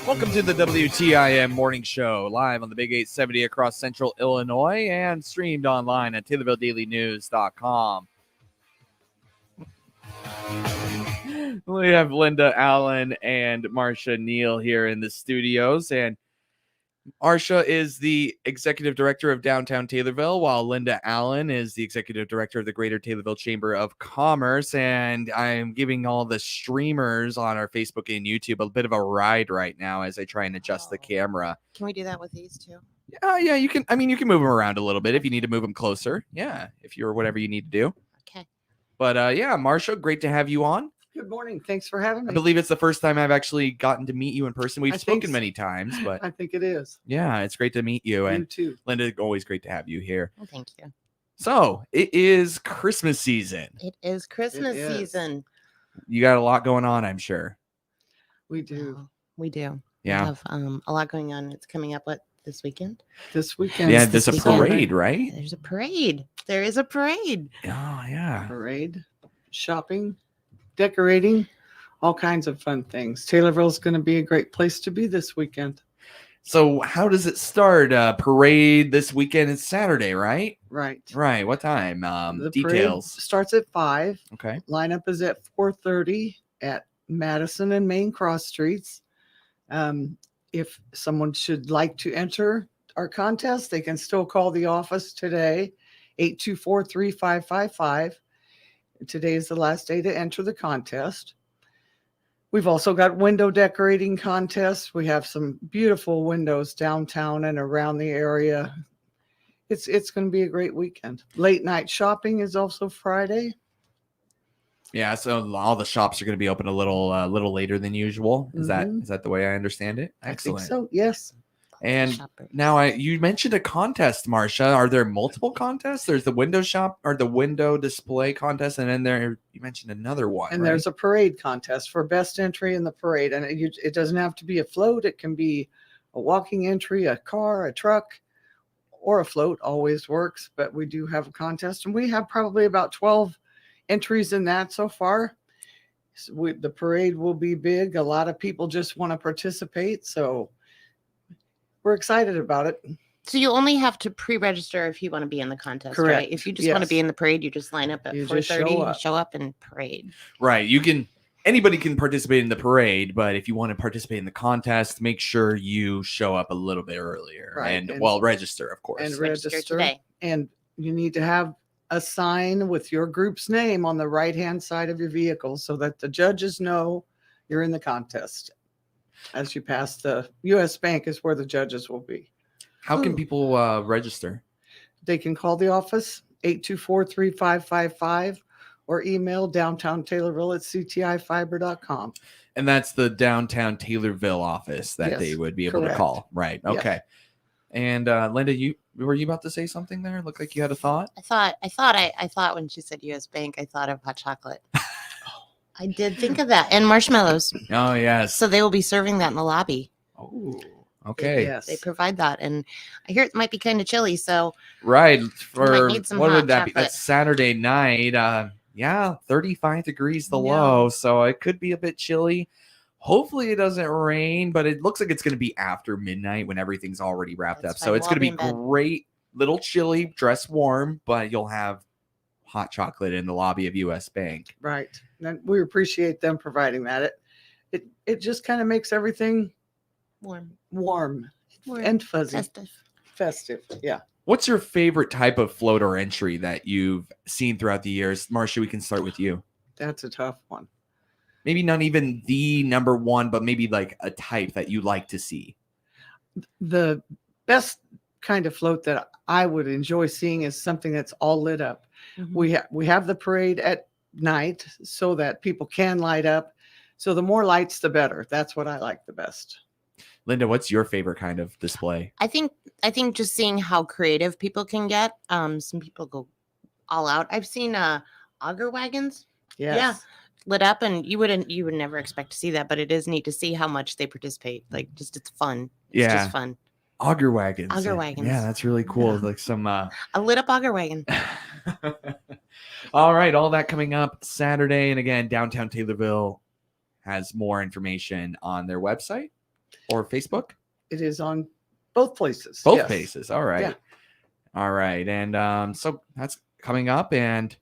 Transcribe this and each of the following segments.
Welcome to the WTIM Morning Show, live on the Big 870 across Central Illinois and streamed online at TaylorvilleDailyNews.com. We have Linda Allen and Marcia Neal here in the studios, and Marcia is the executive director of Downtown Taylorville, while Linda Allen is the executive director of the Greater Taylorville Chamber of Commerce. And I'm giving all the streamers on our Facebook and YouTube a bit of a ride right now as I try and adjust the camera. Can we do that with these two? Yeah, you can. I mean, you can move them around a little bit if you need to move them closer. Yeah, if you're whatever you need to do. Okay. But yeah, Marcia, great to have you on. Good morning. Thanks for having me. I believe it's the first time I've actually gotten to meet you in person. We've spoken many times, but I think it is. Yeah, it's great to meet you. And You too. Linda, always great to have you here. Well, thank you. So it is Christmas season. It is Christmas is. season. You got a lot going on, I'm sure. We do. We do. Yeah. We have a lot going on. It's coming up this weekend. This weekend. Yeah, this there's a weekend. parade, right? There's a parade. There is a parade. Oh, yeah. Parade, shopping, decorating, all kinds of fun things. Taylorville's going to be a great place to be this weekend. So how does it start? Parade this weekend is Saturday, right? Right. Right. What time? The Details. parade starts at 5. Okay. Lineup is at 4:30 at Madison and Main Cross Streets. If someone should like to enter our contest, they can still call the office today, 824-3555. Today is the last day to enter the contest. We've also got window decorating contests. We have some beautiful windows downtown and around the area. It's going to be a great weekend. Late night shopping is also Friday. Yeah. So all the shops are going to be open a little later than usual. Is that the way I understand it? Excellent. I think so. Yes. And Shoppers. now you mentioned a contest, Marcia. Are there multiple contests? There's the window shop or the window display contest, and then you mentioned another one. And right? there's a parade contest for best entry in the parade. And it doesn't have to be a float. It can be a walking entry, a car, a truck, or a float. Always works. But we do have a contest, and we have probably about 12 entries in that so far. So the parade will be big. A lot of people just want to participate. So we're excited about it. So you only have to pre-register if you want to be in the contest, Correct. right? If you just want to be Yes. in the parade, you just line up at You just 4:30, show up. show up and parade. Right. Anybody can participate in the parade, but if you want to participate in the contest, make sure you show up a little bit earlier Right, and and- register, of course. and Register register. today. And you need to have a sign with your group's name on the right-hand side of your vehicle so that the judges know you're in the contest. As you pass the U.S. Bank is where the judges will be. How can Ooh. people register? They can call the office, 824-3555, or email downtown-taylorville@ctifiber.com. And that's the downtown Taylorville office that Yes, they would be able to correct. call. Right. Yes. Okay. And Linda, were you about to say something there? Looked like you had a thought. I thought when she said U.S. Bank, I thought of hot chocolate. I did think of that, and marshmallows. Oh, yes. So they will be serving that in the lobby. Oh, okay. Yes. They provide that, and I hear it might be kind of chilly. So Right. For need some what hot would that be? chocolate. That's Saturday night. Yeah, 35 degrees the Yeah. low. So it could be a bit chilly. Hopefully it doesn't rain, but it looks like it's going to be after midnight when everything's already wrapped That's up. So fine. it's We'll going to be all be in bed. great. Little chilly, dress warm, but you'll have hot chocolate in the lobby of US Bank. Right. And we appreciate them providing that. It just kind of makes everything warm, warm warm, and fuzzy. festive. Festive. Yeah. What's your favorite type of float or entry that you've seen throughout the years? Marcia, we can start with you. That's a tough one. Maybe not even the number one, but maybe like a type that you like to see. The best kind of float that I would enjoy seeing is something that's all lit up. Mhm. We have the parade at night so that people can light up. So the more lights, the better. That's what I like the best. Linda, what's your favorite kind of display? I think just seeing how creative people can get. Some people go all out. I've seen auger wagons. Yes. Yeah. Lit up, and you would never expect to see that, but it is neat to see how much they participate. Like, just it's fun. It's Yeah. just fun. Auger wagons. Auger wagons. Yeah, that's really cool. Yeah. Like some A lit up auger wagon. All right, all that coming up Saturday. And again, downtown Taylorville has more information on their website. or Facebook? It is on both places. Both yes. places. All right. Yeah. All right. And so that's coming up. And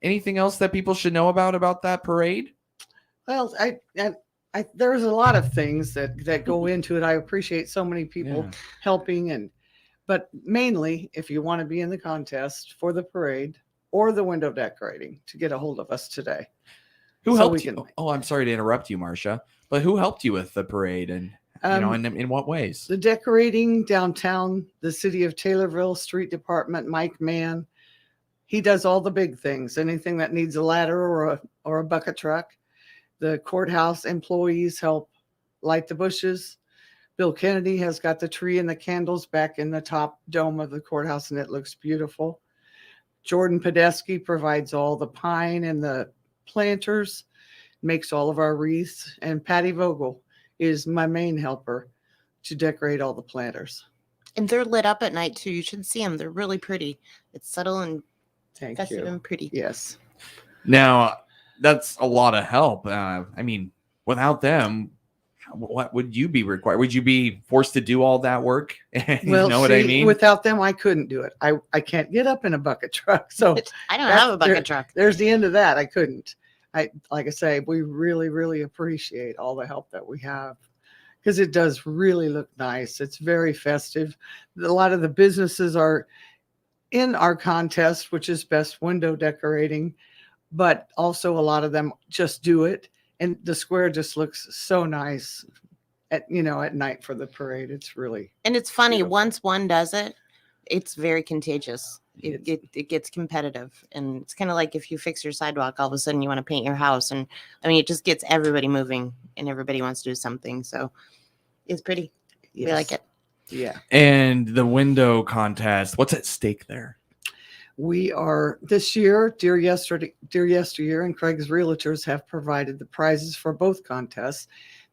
anything else that people should know about that parade? Well, there's a lot of things that go into it. I appreciate so many people Yeah. helping, but mainly if you want to be in the contest for the parade or the window decorating, to get a hold of us today. Who So helped we you? can- Oh, I'm sorry to interrupt you, Marcia, but who helped you with the parade, and in what ways? The decorating downtown, the city of Taylorville Street Department, Mike Mann, he does all the big things. Anything that needs a ladder or a bucket truck. The courthouse employees help light the bushes. Bill Kennedy has got the tree and the candles back in the top dome of the courthouse, and it looks beautiful. Jordan Podesky provides all the pine and the planters, makes all of our wreaths, and Patty Vogel is my main helper to decorate all the planters. And they're lit up at night too. You should see them. They're really pretty. It's subtle and Thank festive you. and pretty. Yes. Now, that's a lot of help. Without them, what would you be required? Would you be forced to do all that work? Well, what I mean? without them, I couldn't do it. I can't get up in a bucket truck. So I don't have a bucket truck. there's the end of that. I couldn't. Like I say, we really, really appreciate all the help that we have, because it does really look nice. It's very festive. A lot of the businesses are in our contest, which is best window decorating, but also a lot of them just do it. And the square just looks so nice at night for the parade. It's really, And it's funny, beautiful. once one does it, it's very contagious. It's- It gets competitive. And it's kind of like if you fix your sidewalk, all of a sudden you want to paint your house. And it just gets everybody moving and everybody wants to do something. So it's pretty. We like yes. it. Yeah. And the window contest, what's at stake there? We are this year, Dear Yesteryear, and Craig's Realtors have provided the prizes for both contests.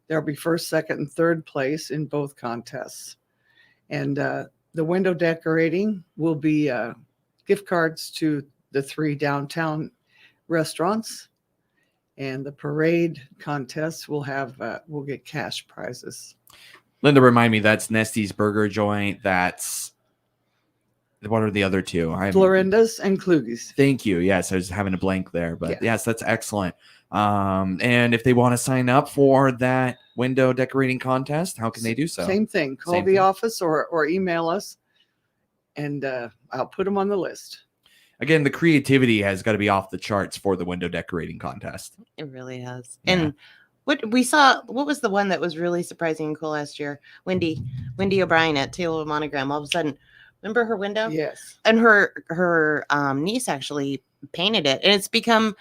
There'll be first, second, and third place in both contests. And the window decorating will be gift cards to the 3 downtown restaurants. And the parade contest will we'll get cash prizes. Linda, remind me, that's Nesty's Burger Joint. What are the other two? Florinda's and Kluge's. Thank you. Yes, I was having a blank there, but Yeah. yes, that's excellent. And if they want to sign up for that window decorating contest, how can they do so? Same thing. Call Same the thing. office or email us, and I'll put them on the list. Again, the creativity has got to be off the charts for the window decorating contest. It really has. Yeah. And what was the one that was really surprising and cool last year? Wendy O'Brien at Taylorville Monogram. All of a sudden, remember her window? Yes. And her niece actually painted it, and it's become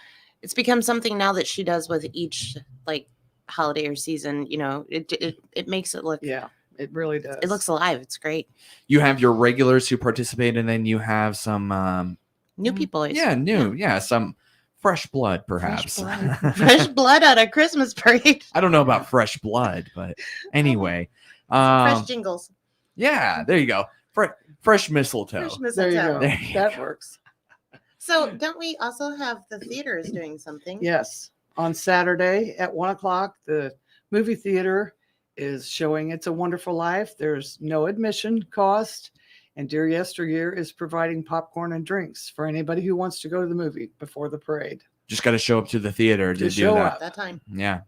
something now that she does with each like holiday or season. It makes it look. Yeah, it really does. It looks alive. It's great. You have your regulars who participate, and then you have some New people. some fresh blood, perhaps. Fresh blood at a Christmas parade. I don't know about fresh blood, but anyway. Fresh jingles. Yeah, there you go. Fresh mistletoe. Fresh mistletoe. There you go. There you That go. works. So don't we also have the theater is doing something? Yes. On Saturday at 1:00, the movie theater is showing It's a Wonderful Life. There's no admission cost. And Dear Yesteryear is providing popcorn and drinks for anybody who wants to go to the movie before the parade. Just got to show up to the theater to Just do show that. up. That time. Yeah.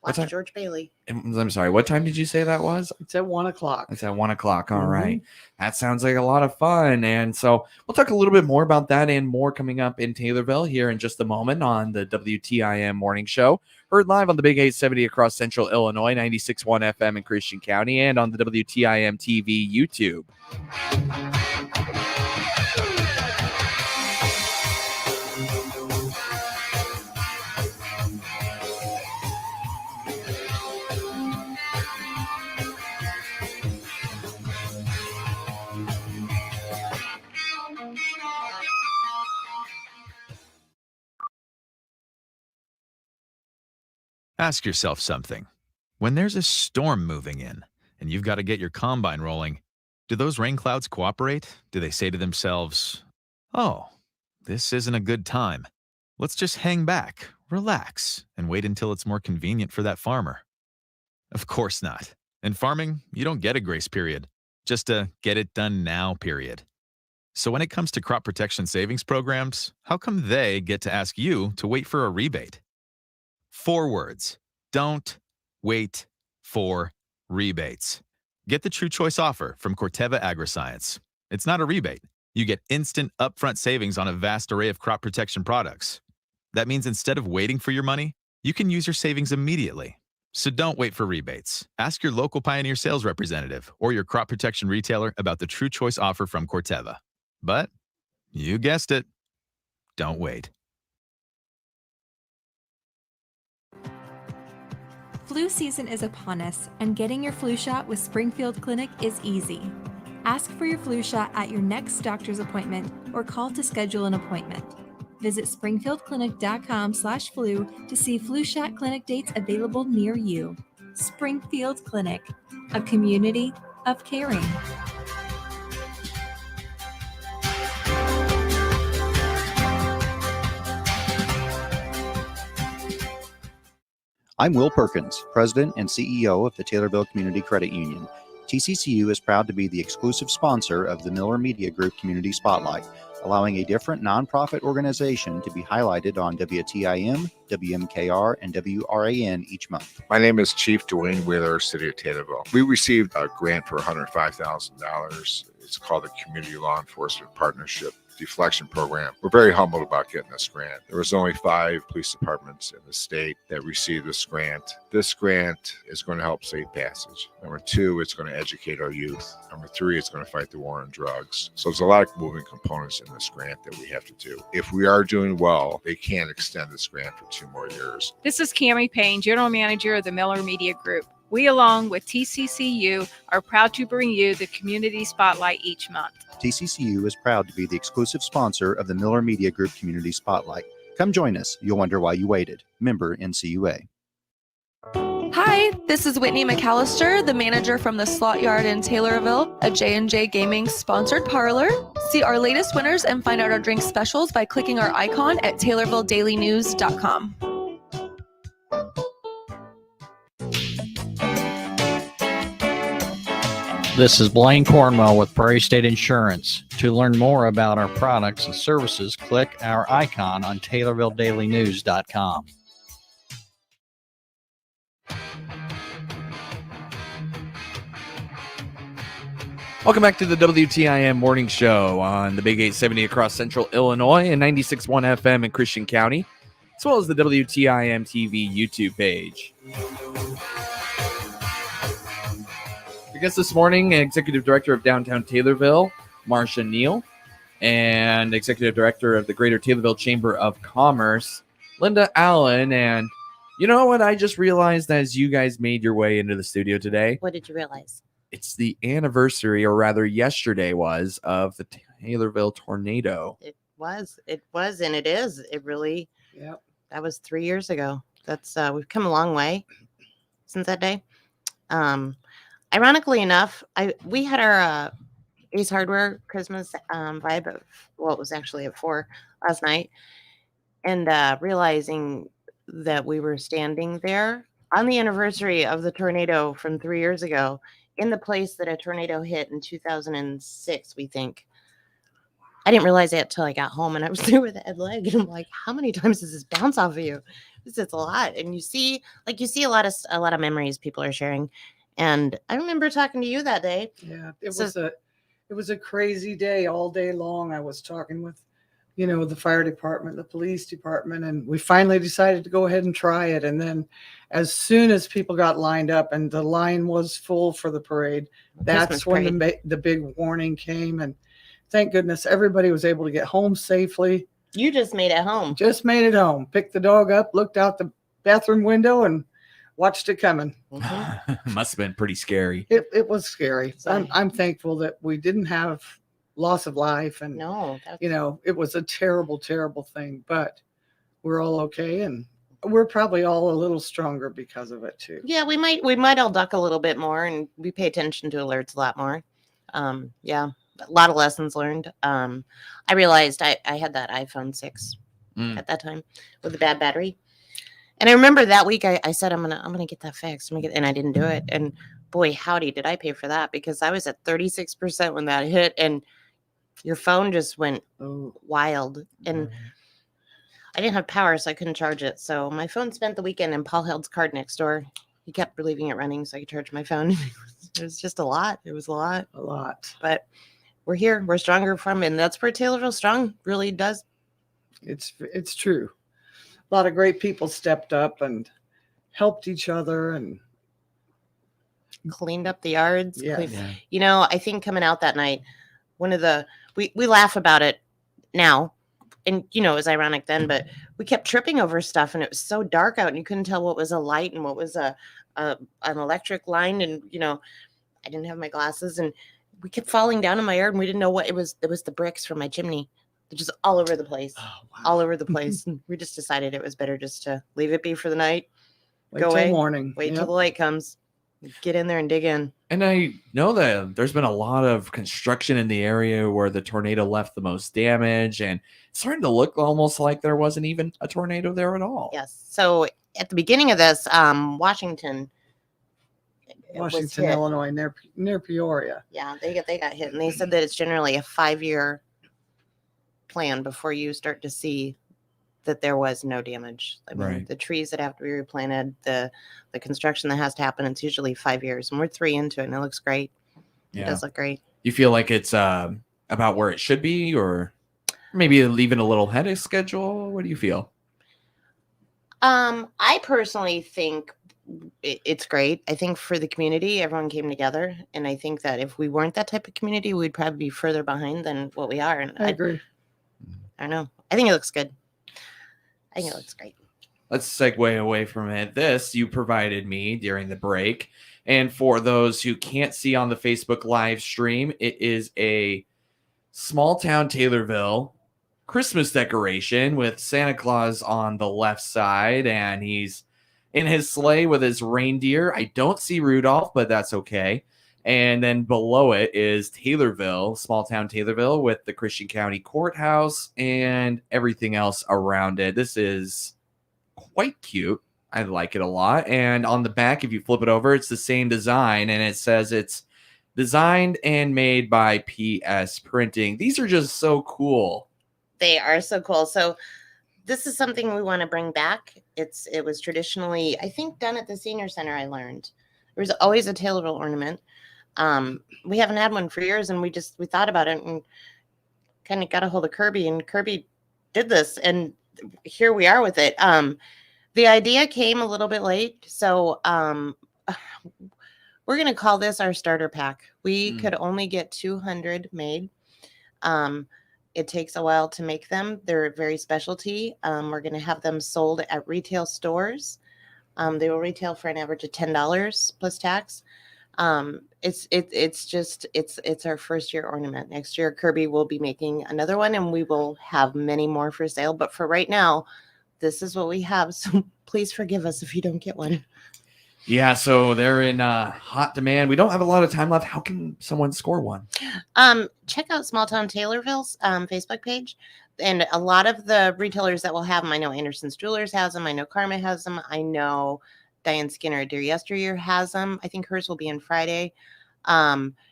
Watch that? George Bailey. I'm sorry. What time did you say that was? It's at 1:00. It's at 1:00. All Mhm. right. That sounds like a lot of fun. And so we'll talk a little bit more about that and more coming up in Taylorville here in just a moment on the WTIM morning show. Heard live on the Big 870 across central Illinois, 96.1 FM in Christian County, and on the WTIM TV YouTube. Ask yourself something. When there's a storm moving in and you've got to get your combine rolling, do those rain clouds cooperate? Do they say to themselves, "Oh, this isn't a good time. Let's just hang back, relax, and wait until it's more convenient for that farmer"? Of course not. In farming, you don't get a grace period, just a get it done now period. So when it comes to crop protection savings programs, how come they get to ask you to wait for a rebate? 4 words. Don't wait for rebates. Get the True Choice offer from Corteva Agriscience. It's not a rebate. You get instant upfront savings on a vast array of crop protection products. That means instead of waiting for your money, you can use your savings immediately. So don't wait for rebates. Ask your local Pioneer sales representative or your crop protection retailer about the True Choice offer from Corteva. But you guessed it, don't wait. Flu season is upon us, and getting your flu shot with Springfield Clinic is easy. Ask for your flu shot at your next doctor's appointment or call to schedule an appointment. Visit springfieldclinic.com/flu to see flu shot clinic dates available near you. Springfield Clinic, a community of caring. I'm Will Perkins, President and CEO of the Taylorville Community Credit Union. TCCU is proud to be the exclusive sponsor of the Miller Media Group Community Spotlight, allowing a different nonprofit organization to be highlighted on WTIM, WMKR, and WRAN each month. My name is Chief Dwayne Wheeler, City of Taylorville. We received a grant for $105,000. It's called the Community Law Enforcement Partnership Deflection Program. We're very humbled about getting this grant. There was only 5 police departments in the state that received this grant. This grant is going to help Safe Passage. Number 2, it's going to educate our youth. Number 3, it's going to fight the war on drugs. So there's a lot of moving components in this grant that we have to do. If we are doing well, they can extend this grant for 2 more years. This is Cammie Payne, General Manager of the Miller Media Group. We, along with TCCU, are proud to bring you the Community Spotlight each month. TCCU is proud to be the exclusive sponsor of the Miller Media Group Community Spotlight. Come join us. You'll wonder why you waited. Member NCUA. Hi, this is Whitney McAllister, the manager from the Slot Yard in Taylorville, a J&J Gaming sponsored parlor. See our latest winners and find out our drink specials by clicking our icon at TaylorvilleDailyNews.com. This is Blaine Cornwell with Prairie State Insurance. To learn more about our products and services, click our icon on TaylorvilleDailyNews.com. Welcome back to the WTIM Morning Show on the Big 870 across Central Illinois and 96.1 FM in Christian County, as well as the WTIM TV YouTube page. Your guest this morning, Executive Director of Downtown Taylorville, Marcia Neal, and Executive Director of the Greater Taylorville Chamber of Commerce, Linda Allen. And you know what I just realized as you guys made your way into the studio today? What did you realize? It's the anniversary, or rather yesterday was, of the Taylorville tornado. It was, and it is. It really, Yep. that was 3 years ago. That's, we've come a long way since that day. Ironically enough, we had our Ace Hardware Christmas vibe of, well, it was actually at 4 last night, and realizing that we were standing there on the anniversary of the tornado from 3 years ago, in the place that a tornado hit in 2006, we think. I didn't realize that until I got home, and I was there with a leg, and I'm like, how many times does this bounce off of you? This is a lot. And you see a lot of memories people are sharing. And I remember talking to you that day. Yeah, it was a crazy day all day long. I was talking with, the fire department, the police department, and we finally decided to go ahead and try it. And then as soon as people got lined up and the line was full for the parade, that's when the big warning came. And thank goodness everybody was able to get home safely. You just made it home. Just made it home. Picked the dog up, looked out the bathroom window, and watched it coming. Mm-hmm. Must have been pretty scary. It was scary. I'm thankful that we didn't have loss of life, and it was a terrible, terrible thing, but we're all okay, and we're probably all a little stronger because of it too. Yeah, we might all duck a little bit more, and we pay attention to alerts a lot more. Yeah, a lot of lessons learned. I realized I had that iPhone 6 at that time with a bad battery. And I remember that week I said, I'm gonna get that fixed. And I didn't do it. And boy, howdy, did I pay for that, because I was at 36% when that hit, and your phone just went wild. And I didn't have power, so I couldn't charge it. So my phone spent the weekend in Paul Held's card next door. He kept leaving it running so I could charge my phone. It was just a lot. It was a lot. A lot. But we're here. We're stronger from it. And that's where Taylorville Strong really does. It's true. A lot of great people stepped up and helped each other and cleaned up the yards. Yeah. You know, I think coming out that night, one of the, we laugh about it now. And, you know, it was ironic then, but we kept tripping over stuff, and it was so dark out and you couldn't tell what was a light and what was an electric line. And, you know, I didn't have my glasses, and we kept falling down in my yard, and we didn't know what it was. It was the bricks from my chimney. They're just all over the place, all over the place. And we just decided it was better just to leave it be for the night. wait Go till away. morning. Wait Yep. till the light comes. Get in there and dig in. And I know that there's been a lot of construction in the area where the tornado left the most damage, and it's starting to look almost like there wasn't even a tornado there at all. Yes. So at the beginning of this, Washington, was Washington, hit. Illinois, near Peoria. Yeah, they got hit, and they said that it's generally a 5-year plan before you start to see that there was no damage. I mean, Right. the trees that have to be replanted, the construction that has to happen, it's usually 5 years, and we're 3 into it, and it looks great. It does look great. You feel like it's about where it should be, or maybe leaving a little ahead of schedule? What do you feel? I personally think it's great. I think for the community, everyone came together, and I think that if we weren't that type of community, we'd probably be further behind than what we are. And I agree. I don't know. I think it looks good. I think it looks great. Let's segue away from it. This you provided me during the break. And for those who can't see on the Facebook live stream, it is a small town Taylorville Christmas decoration with Santa Claus on the left side, and he's in his sleigh with his reindeer. I don't see Rudolph, but that's okay. And then below it is Taylorville, small town Taylorville, with the Christian County Courthouse and everything else around it. This is quite cute. I like it a lot. And on the back, if you flip it over, it's the same design, and it says it's designed and made by PS Printing. These are just so cool. They are so cool. So this is something we want to bring back. It was traditionally, I think, done at the senior center. I learned there was always a Taylorville ornament. We haven't had one for years, and we thought about it and kind of got a hold of Kirby, and Kirby did this, and here we are with it. The idea came a little bit late, so we're going to call this our starter pack. We could only get 200 made. It takes a while to make them. They're very specialty. We're going to have them sold at retail stores. They will retail for an average of $10 plus tax. It's our first year ornament. Next year, Kirby will be making another one, and we will have many more for sale. But for right now, this is what we have. So please forgive us if you don't get one. Yeah, so they're in hot demand. We don't have a lot of time left. How can someone score one? Check out Small Town Taylorville's Facebook page. And a lot of the retailers that will have them, I know Anderson's Jewelers has them. I know Karma has them. I know Diane Skinner at Dear Yesteryear has them. I think hers will be on Friday.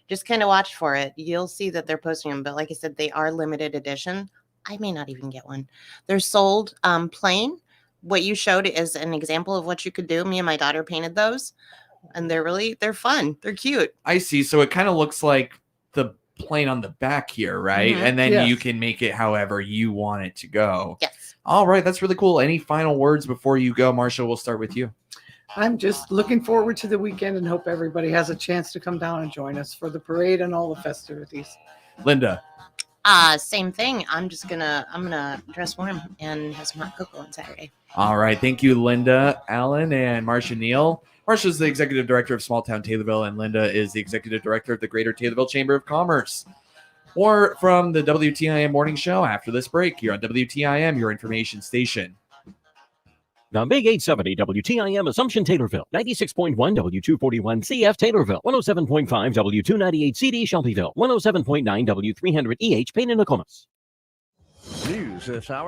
Just kind of watch for it. You'll see that they're posting them. But like I said, they are limited edition. I may not even get one. They're sold plain. What you showed is an example of what you could do. Me and my daughter painted those, and they're fun. They're cute. I see. So it kind of looks like the plane on the back here, right? Mhm. And then Yes. you can make it however you want it to go. Yes. All right, that's really cool. Any final words before you go, Marsha? We'll start with you. I'm just looking forward to the weekend and hope everybody has a chance to come down and join us for the parade and all the festivities. Linda. Same thing. I'm gonna dress warm and have some hot cocoa on Saturday. All right. Thank you, Linda, Allen, and Marsha Neal. Marsha is the executive director of Small Town Taylorville, and Linda is the executive director of the Greater Taylorville Chamber of Commerce. More from the WTIM morning show after this break here on WTIM, your information station. The Big 870 WTIM Assumption Taylorville, 96.1 W241 CF Taylorville, 107.5 W298 CD Shelbyville, 107.9 W300 EH Payne and Nokomis. News this hour.